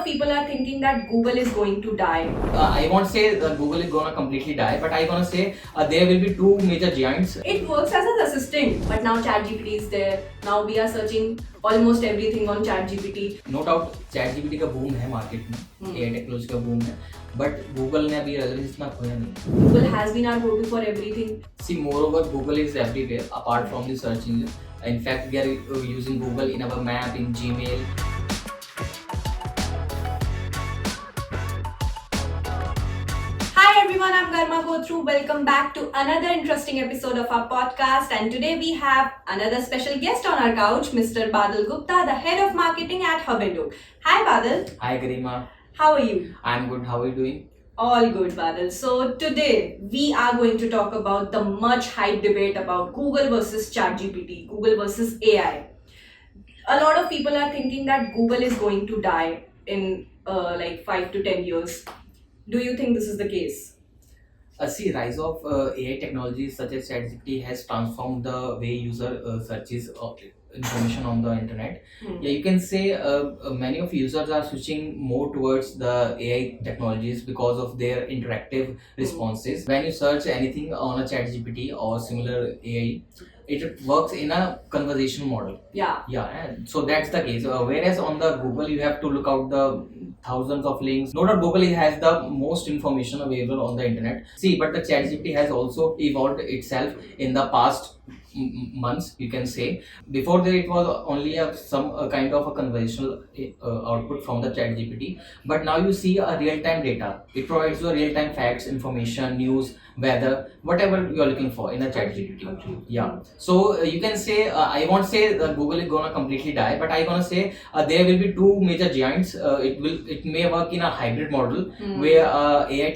people are thinking that Google is going to die. I won't say that Google is gonna completely die, but I gonna say there will be two major giants. It works as an assistant, but now ChatGPT is there. Now we are searching almost everything on ChatGPT. No doubt ChatGPT का boom है market में, AI technology का boom है, but Google ने अभी relevance इतना खोया नहीं. Google has been our go-to for everything. See, moreover, Google is everywhere apart from the search engine. In fact, we are using Google in our map, in Gmail. Hi everyone, I'm Garma Gotru. Welcome back to another interesting episode of our podcast. And today we have another special guest on our couch, Mr. Badal Gupta, the head of marketing at Hub and Look. Hi Badal. Hi Garima. How are you? I'm good. How are you doing? All good, Badal. So today we are going to talk about the much hyped debate about Google versus ChatGPT, Google versus AI. A lot of people are thinking that Google is going to die in like 5 to 10 years. Do you think this is the case? See, rise of AI technologies such as ChatGPT has transformed the way user searches information on the internet. Yeah, you can say many of users are switching more towards the AI technologies because of their interactive responses. When you search anything on a ChatGPT or similar AI, it works in a conversational model. Yeah. Yeah, and so that's the case. Whereas on the Google, you have to look out the thousands of links. No doubt Google has the most information available on the internet. See, but the ChatGPT has also evolved itself in the past months, you can say. Before that, it was only some kind of a conventional output from the ChatGPT. But now you see a real-time data. It provides you real-time facts, information, news, weather, whatever you are looking for in a ChatGPT. Yeah. So you can say I won't say that Google is gonna completely die, but I gonna say there will be two major giants. It may work in a hybrid model where AI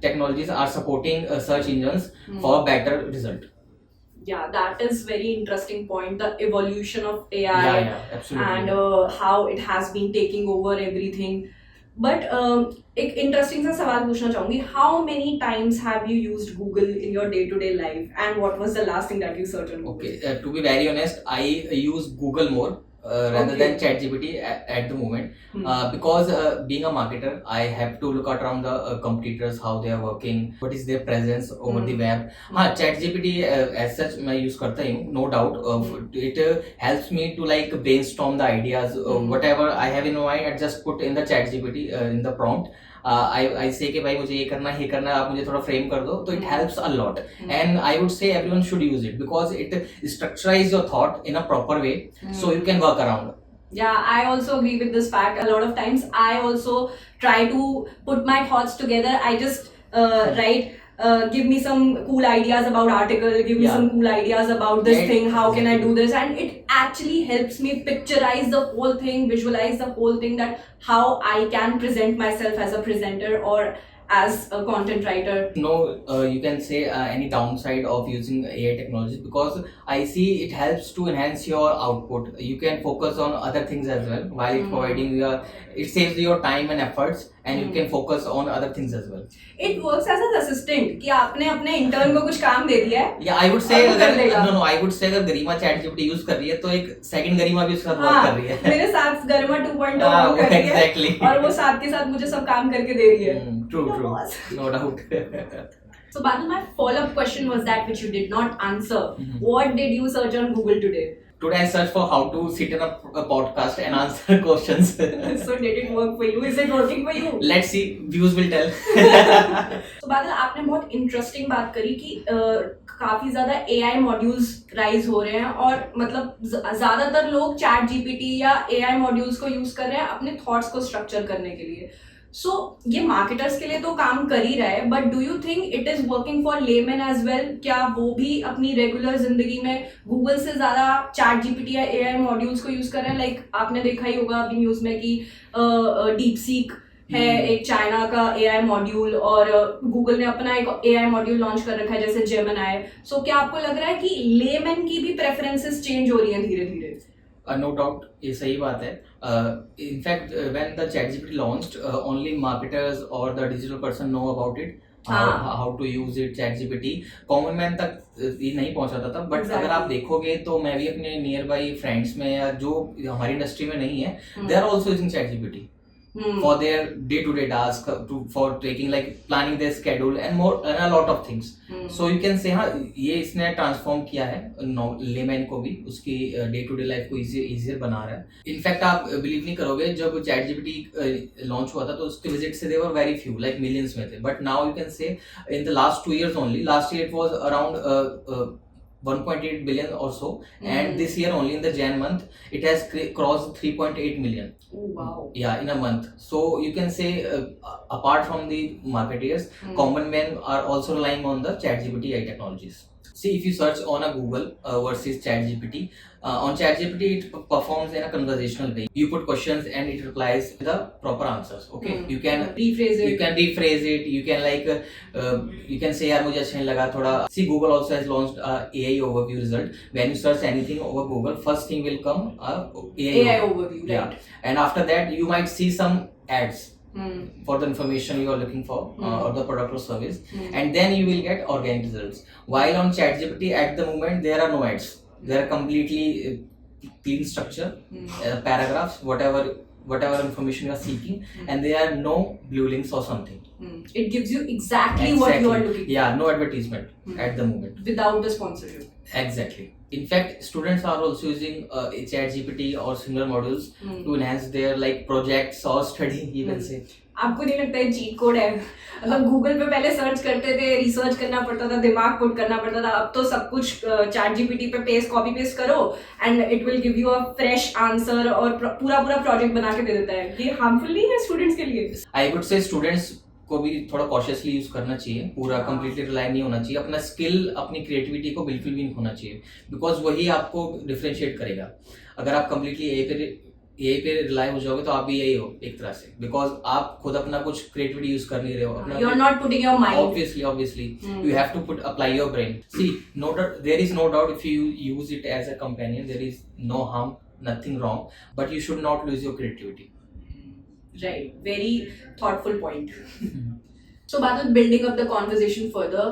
technologies are supporting search engines for a better result. Yeah, that is very interesting point. The evolution of AI Yeah, absolutely. and how it has been taking over everything. But एक interesting सा सवाल पूछना चाहूँगी. How many times have you used Google in your day-to-day life, and what was the last thing that you searched on Google? Okay, to be very honest, I use Google more rather than ChatGPT at the moment because being a marketer, I have to look around the competitors, how they are working, what is their presence over the web. हाँ, ChatGPT as such मैं use करता ही हूँ, no doubt. It helps me to like brainstorm the ideas, whatever I have in mind, I just put in the ChatGPT in the prompt. I say कि भाई मुझे ये करना आप मुझे थोड़ा फ्रेम कर दो, तो it helps a lot. And I would say everyone should use it because it structurizes your thought in a proper way, so you can work around. Yeah, I also agree with this fact. A lot of times I also try to put my thoughts together. I just write, give me some cool ideas about article, give me some cool ideas about this thing, how can I do this, and it actually helps me picturize the whole thing, visualize the whole thing, that how I can present myself as a presenter or as a content writer. No, you can say any downside of using AI technologies because I see it helps to enhance your output. You can focus on other things as well while it providing it saves your time and efforts, and you can focus on other things as well. It works as an assistant कि आपने अपने intern को कुछ काम दे दिया है. Yeah, I would say I would say अगर गरिमा ChatGPT use कर रही है तो एक second गरिमा भी उसके साथ वर्क कर रही है. मेरे साथ गरिमा 2.0 वर्क कर रही है और वो साथ के साथ मुझे सब काम करके दे रही है. True, no doubt. So Badal, my follow-up question was that which you did not answer. What did you search on Google today? Today I searched for how to sit in a podcast and answer questions. So did it work for you? Is it working for you? Let's see, views will tell. So Badal, आपने बहुत interesting बात करी कि काफी ज्यादा AI modules rise हो रहे हैं और मतलब ज्यादातर लोग ChatGPT या AI मॉड्यूल्स को यूज कर रहे हैं अपने थॉट्स को स्ट्रक्चर करने के लिए. सो ये मार्केटर्स के लिए तो काम कर ही रहा है, but do you think it is working for layman as well? क्या वो भी अपनी रेगुलर जिंदगी में गूगल से ज्यादा ChatGPT या AI मॉड्यूल्स को यूज कर रहे हैं? लाइक आपने देखा ही होगा अभी न्यूज में कि DeepSeek है एक चाइना का AI मॉड्यूल और गूगल ने अपना एक AI मॉड्यूल लॉन्च कर रखा है जैसे जेमिनी. सो क्या आपको लग रहा है कि लेमैन की भी प्रेफरेंसेस चेंज हो रही हैं धीरे धीरे? No doubt, ये सही बात है. In fact, when the ChatGPT launched, only marketers or the digital person know about it. How to use it, ChatGPT. Common man तक ये नहीं पहुंचाता था, बट अगर आप देखोगे तो मैं भी अपने नियर बाई फ्रेंड्स में या जो हमारी इंडस्ट्री में नहीं है, they are also using ChatGPT. for their day-to-day task, for taking like planning their schedule and more and a lot of things. So you can say हाँ ये इसने ट्रांसफॉर्म किया है लेमैन को भी, उसकी डे टू डे लाइफ को easier बना रहा है. इनफैक्ट आप बिलीव नहीं करोगे, जब चैट जीपीटी लॉन्च हुआ था तो उसके विजिट से they were very few, like millions में थे. But now you can say in the last 2 years only, last year it was around 1.8 billion or so, and this year only in the Jan month it has crossed 3.8 million. Oh, wow. Yeah, in a month. So you can say apart from the marketeers, common men are also relying on the ChatGPT AI technologies. See, if you search on a Google versus ChatGPT, on ChatGPT it performs in a conversational way. You put questions and it replies with the proper answers. Okay, you can rephrase it. You can rephrase it. You can like you can say यार मुझे अच्छा नहीं लगा थोड़ा. See, Google also has launched a AI overview result. When you search anything over Google, first thing will come AI overview. Right. Yeah, and after that you might see some ads. For the information you are looking for or the product or service, and then you will get organic results. While on ChatGPT at the moment there are no ads. They are completely clean structure, paragraphs, whatever information you are seeking, and there are no blue links or something. It gives you exactly what you are looking for. Yeah, no advertisement at the moment. Without the sponsorship. Exactly. In fact, students are also using ChatGPT or similar modules to enhance their like projects or study, you can say. आपको नहीं लगता है cheat code है? मतलब Google पे पहले search करते थे, रिसर्च करना पड़ता था, दिमाग पुट करना पड़ता था. अब तो सब कुछ चैट जीपीटी पे कॉपी पेस्ट करो and it will give you a fresh answer और पूरा प्रोजेक्ट बना के दे देता है. ये हार्मफुल नहीं है स्टूडेंट्स के लिए? आई वुड से स्टूडेंट्स को भी थोड़ा कॉशियसली यूज करना चाहिए, पूरा कंप्लीटली रिलाई नहीं होना चाहिए. अपना स्किल, अपनी क्रिएटिविटी को बिल्कुल भी नहीं होना चाहिए, बिकॉज वही आपको डिफरेंशिएट करेगा. अगर आप कंप्लीटली एआई पे रिलाई हो जाओगे तो आप भी यही हो एक तरह से, बिकॉज आप खुद अपना कुछ क्रिएटिविटी यूज कर नहीं रहे हो. You are not putting your mind. Obviously you have to put apply your brain. See, no doubt, there is no doubt if you use it as a companion, there is no harm, nothing wrong, but you should not lose your creativity. Right, very thoughtful point. So Badal, building up the conversation further,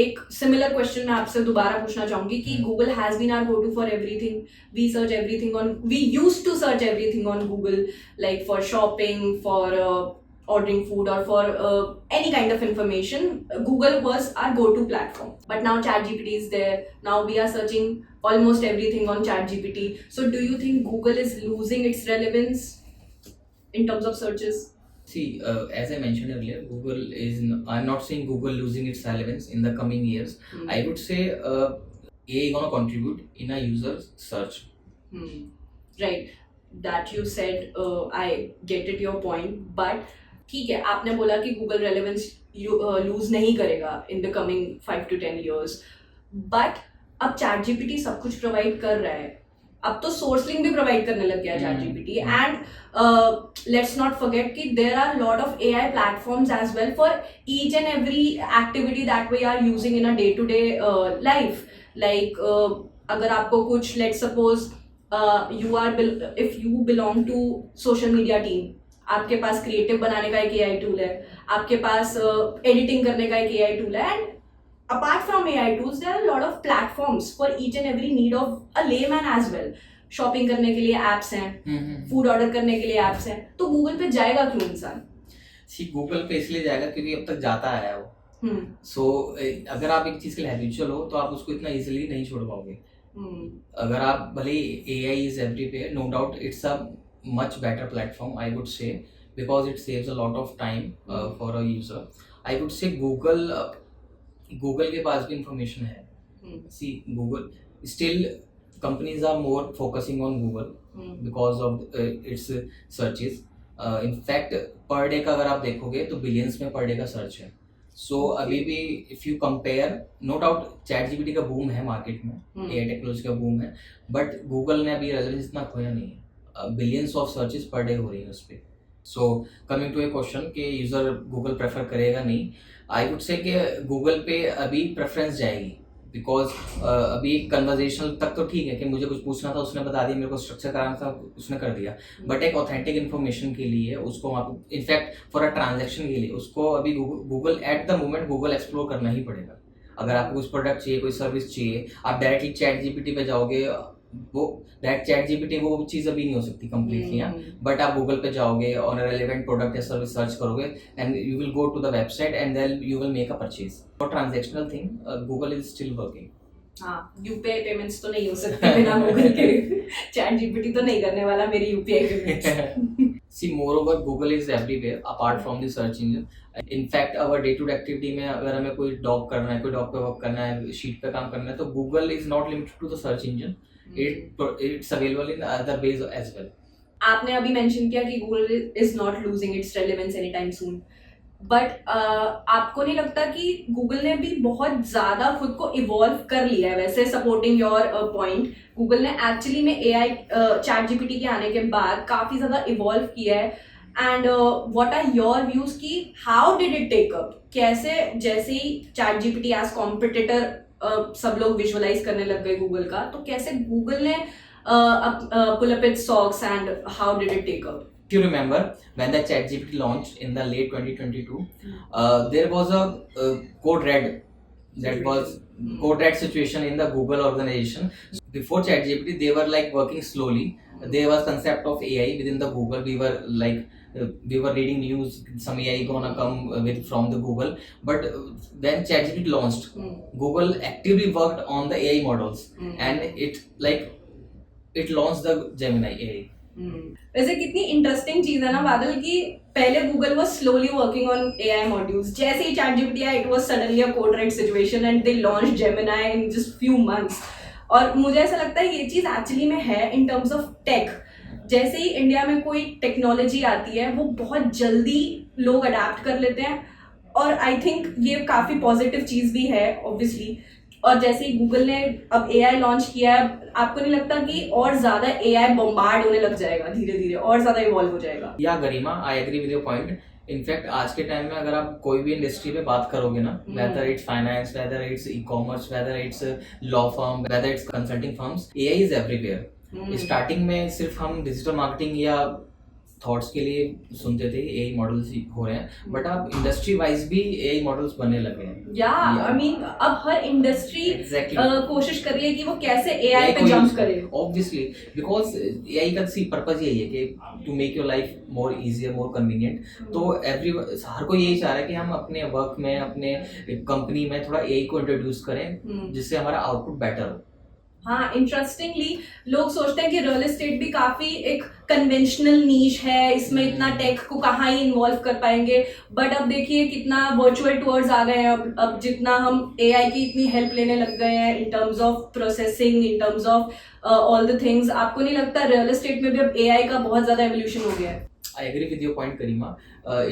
एक similar question मैं आपसे दोबारा पूछना चाहूँगी कि Google has been our go-to for everything. We used to search everything on Google, like for shopping, for ordering food, or for any kind of information. Google was our go-to platform. But now ChatGPT is there. Now we are searching almost everything on ChatGPT. So do you think Google is losing its relevance in terms of searches? See, as I mentioned earlier, Google is. I'm not saying Google losing its relevance in the coming years. I would say AI gonna contribute in a user search. Right. That you said, I get it, your point. But ठीक है, आपने बोला कि Google relevance lose नहीं करेगा in the coming 5 to 10 years. But अब ChatGPT सब कुछ प्रोवाइड कर रहा है. अब तो सोर्स लिंक भी प्रोवाइड करने लग गया ChatGPT. And let's not forget कि there are lot of AI platforms as well for each and every activity that we are using in a day to day life. Like अगर आपको कुछ, let's suppose if you belong to social media team, आपके पास creative बनाने का एक AI tool है, आपके पास एडिटिंग करने का एक AI टूल है. And apart from AI tools, there are a lot of platforms for each and every need of a layman as well. Shopping करने के लिए apps हैं, food order करने के लिए apps हैं. तो Google पे जाएगा क्यों इंसान? See, Google पे इसलिए जाएगा क्योंकि अब तक जाता आया वो. So अगर आप एक चीज के लिए हैबिचुअल हो तो आप उसको इतना इजीली नहीं छोड़ पाओगे. अगर आप भले AI is everywhere, no doubt it's a much better platform, I would say, because it saves a lot of time for a user. I would say Google के पास भी इंफॉर्मेशन है. See, Google still companies are more focusing on Google because of its searches. In fact, per day का अगर आप देखोगे तो billions में per day का सर्च है. So अभी भी if you compare, no doubt ChatGPT का बूम है मार्केट में, AI टेक्नोलॉजी का बूम है, बट Google ने अभी रेलेवेंस इतना खोया नहीं है. Billions of searches per day हो रही है उस पर. So coming to a question कि यूज़र गूगल प्रेफर करेगा नहीं, आई वुड से कि गूगल पे अभी प्रेफरेंस जाएगी, बिकॉज अभी कन्वर्जेशनल तक तो ठीक है कि मुझे कुछ पूछना था उसने बता दिया, मेरे को स्ट्रक्चर कराना था उसने कर दिया, बट एक ऑथेंटिक इन्फॉर्मेशन के लिए उसको आपको, इनफैक्ट फॉर अ ट्रांजैक्शन के लिए उसको अभी Google at the moment Google explore करना ही पड़ेगा. अगर आपको कुछ प्रोडक्ट चाहिए, कोई सर्विस चाहिए, आप डायरेक्टली चैट जीपीटी पे जाओगे, वो दैट चैट जीपीटी वो चीज़ अभी नहीं हो सकती कंप्लीटली, हाँ। बट आप गूगल पे जाओगे और रेलेवेंट प्रोडक्ट या सर्विस सर्च करोगे and you will go to the website and then you will make a purchase for transactional thing. Google is still working. हाँ, यूपीआई पेमेंट्स तो नहीं हो सकती बिना गूगल के। चैट जीपीटी तो नहीं करने वाला मेरी UPI payments. See, moreover, Google is everywhere apart from the search engine. In fact, our day-to-day activity में अगर हमें कोई डॉग करना है, कोई डॉग पे वर्क करना है, शीट पे काम करना है, तो Google is not limited to the search engine. It's available in other ways as well. आपने अभी मेंशन किया कि Google is not losing its relevance any time soon, but आपको नहीं लगता कि गूगल ने भी बहुत ज़्यादा खुद को इवॉल्व कर लिया है? वैसे सपोर्टिंग योर पॉइंट, गूगल ने एक्चुअली में एआई चैट जीपीटी के आने के बाद काफ़ी ज़्यादा इवॉल्व किया है। And what are your views कि how did it take up? कैसे जैसे ही चैट जीपीटी एज कॉम्पिटिटर सब लोग विजुअलाइज करने लग गए गूगल का, तो कैसे गूगल ने pull up its socks and how did it take up? If you remember, when the ChatGPT launched in the late 2022, there was a code red. That was code red situation in the Google organization. Before ChatGPT, they were like working slowly. There was concept of AI within the Google. We were like we were reading news. Some AI gonna come with from the Google. But when ChatGPT launched, Google actively worked on the AI models, and it launched the Gemini AI. वैसे कितनी interesting चीज है ना बादल कि पहले Google was slowly working on AI modules, जैसे ही चैट जीपीटी आया it was suddenly a code red situation and they launched Gemini in just few months. और मुझे ऐसा लगता है ये चीज एक्चुअली में है इन टर्म्स ऑफ टेक। जैसे ही इंडिया में कोई टेक्नोलॉजी आती है वो बहुत जल्दी लोग अडेप्ट कर लेते हैं, और आई थिंक ये काफ़ी पॉजिटिव चीज़ भी है ऑब्वियसली। और जैसे ही गूगल ने अब एआई लॉन्च किया है, आपको नहीं लगता कि और ज़्यादा एआई बॉम्बार्ड होने लग जाएगा धीरे धीरे, और ज़्यादा इवॉल्व हो जाएगा? या Garima, I agree with your point. In fact आज के टाइम में अगर आप कोई भी इंडस्ट्री में बात करोगे ना, whether it's finance, whether it's e commerce, whether it's law firm, whether it's consulting firms, AI is everywhere. Starting में सिर्फ हम डिजिटल मार्केटिंग या थॉट्स के लिए सुनते थे एआई मॉडल्स हो रहे हैं, बट अब इंडस्ट्री वाइज भी एआई मॉडल्स बनने लगे हैं। या आई मीन अब हर इंडस्ट्री कोशिश कर रही है कि वो कैसे एआई पे जंप करे। ऑब्वियसली, बिकॉज एआई का सी पर्पस यही है कि to make your life more easier, more convenient. तो हर कोई यही चाह रहा है कि हम अपने वर्क में, अपने कंपनी में थोड़ा एआई को इंट्रोड्यूस करें जिससे हमारा आउटपुट बेटर हो। हाँ, इंटरेस्टिंगली लोग सोचते हैं कि रियल एस्टेट भी काफ़ी एक कन्वेंशनल नीश है, इसमें इतना टेक को कहाँ ही इन्वॉल्व कर पाएंगे। बट अब देखिए कितना वर्चुअल टूर्स आ गए हैं, अब जितना हम एआई की इतनी हेल्प लेने लग गए हैं in terms of processing, in terms of all the things. आपको नहीं लगता रियल एस्टेट में भी अब एआई का बहुत ज़्यादा एवोल्यूशन हो गया है? I agree with your point, Karima.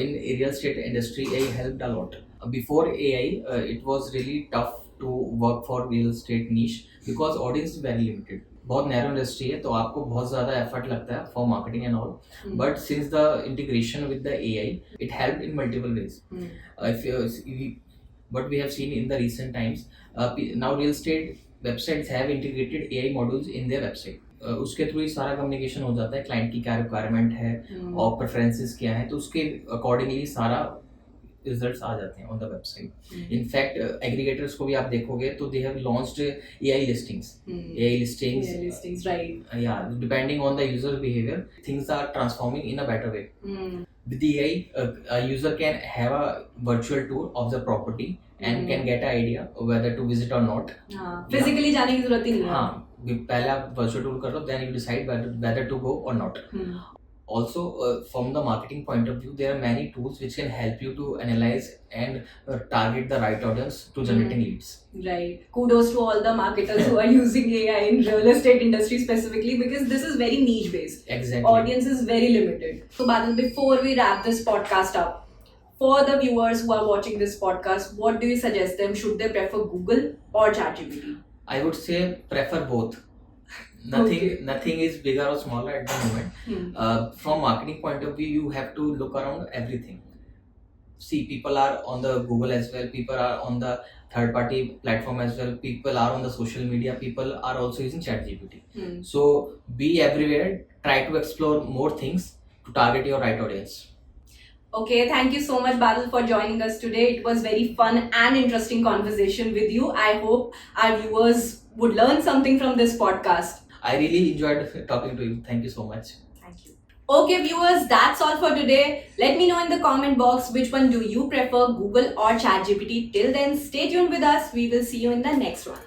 In real estate industry, AI helped a lot. Before AI, it was really tough to work for real estate niche because audience is very limited. बहुत narrow industry है तो आपको बहुत ज़्यादा effort लगता है for marketing and all, but since the integration with the AI it help in multiple ways. What we have seen in the recent times, now real estate websites have integrated AI modules in their website. उसके through ही सारा communication हो जाता है, client की क्या requirement है और preferences क्या है, तो उसके अकॉर्डिंगली सारा रिजल्ट्स आ जाते हैं on the website. In fact aggregators को भी आप देखोगे तो they have launched AI listings, right? या depending on the user behaviour things are transforming in a better way. With the AI, a user can have a virtual tour of the property and can get an idea whether to visit or not. Physically जाने की जरूरत ही नहीं है। हाँ, पहले आप virtual tour कर लो, then you decide whether to go or not. Also, from the marketing point of view, there are many tools which can help you to analyze and target the right audience to generating leads. Right. Kudos to all the marketers who are using AI in real estate industry specifically, because this is very niche based. Exactly. Audience is very limited. So Badal, before we wrap this podcast up, for the viewers who are watching this podcast, what do you suggest them? Should they prefer Google or ChatGPT? I would say prefer both. Nothing is bigger or smaller at the moment. From marketing point of view, you have to look around everything. See, people are on the Google as well, people are on the third party platform as well, people are on the social media, people are also using ChatGPT. So be everywhere, try to explore more things to target your right audience. Okay, thank you so much, Badal, for joining us today. It was very fun and interesting conversation with you. I hope our viewers would learn something from this podcast. I really enjoyed talking to you. Thank you so much. Thank you. Okay, viewers, that's all for today. Let me know in the comment box which one do you prefer, Google or ChatGPT. Till then, stay tuned with us. We will see you in the next one.